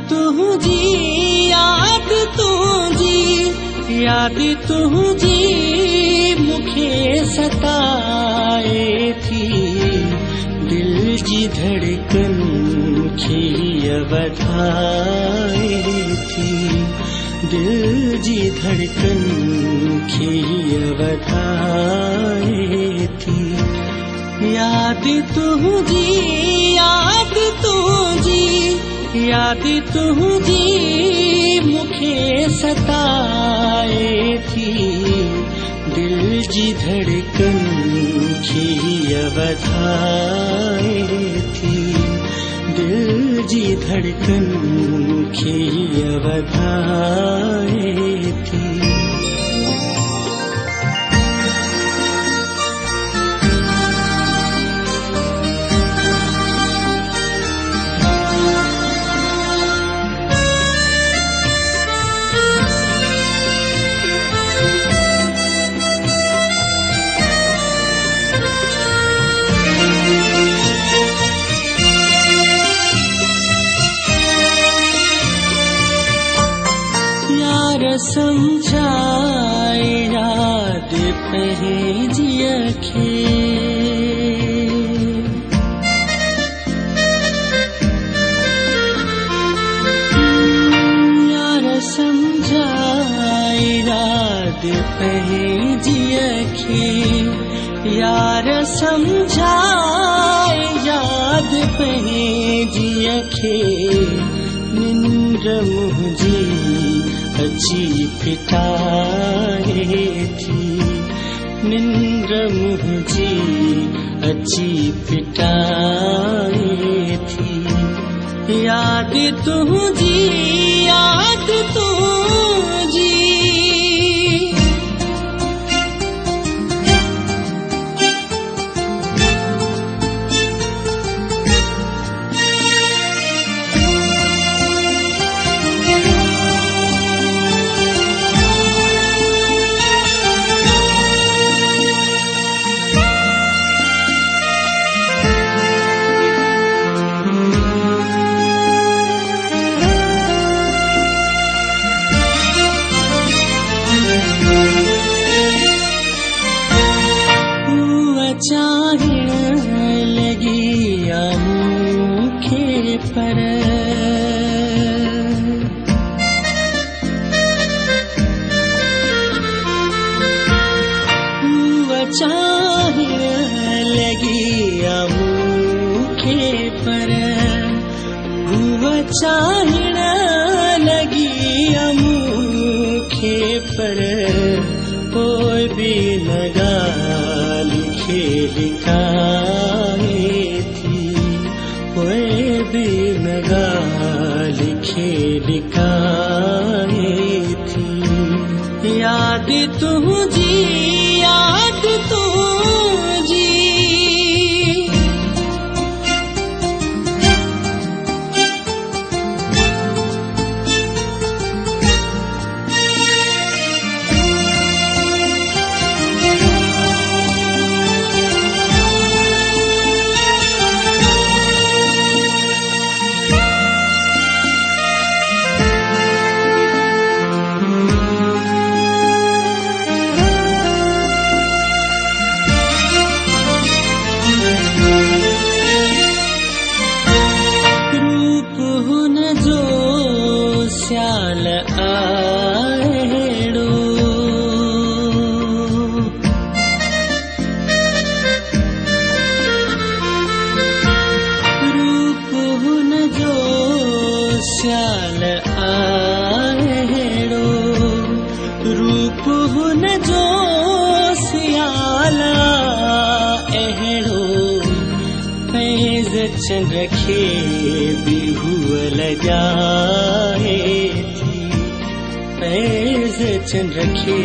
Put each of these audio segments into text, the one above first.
तुझी याद तुझी याद तुझी मुखे सताए थी दिल जी धड़कन की वधाए थी दिल जी धड़कन की वधाए थी याद तुझी याद तुझी याद तुझी मुखे सताए थी दिल जी धड़कन की वधाए थी दिल जी धड़कन की वधाए थी समझाए याद पहेजी अखे यार समझाए याद पहेजी अखे यार समझाए याद पहेजी अखे निंद्र मुझी अची फिटाए थी निंद्र मुझी अची फिटाए थी याद तुझी याद तुझी चाहण लगी मुखे पर चाहण लगी मुखे पर चाहण लगी मुखे पर कोई भी लगा लिखाए थी कोई भी नगा लिखे लिखाए थी याद तुझी याद तुझी श्याल आहेड़ो रूप हुन जो श्याल आहेड़ो रूप हुन जो श्याल अहिड़ो फैज़ चंद्र खे बि हुअल जाए फैज़ चंद्र खे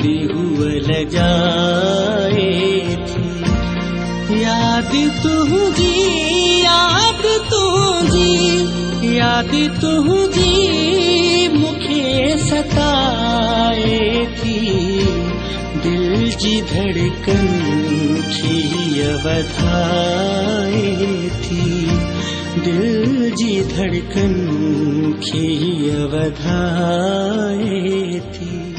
बि हुअल जाए थी याद तुझी याद तुझी याद तुझी मुखे सताए थी दिल जी धड़कन की वधाए थी दिल जी धड़कन की अवधाए थी।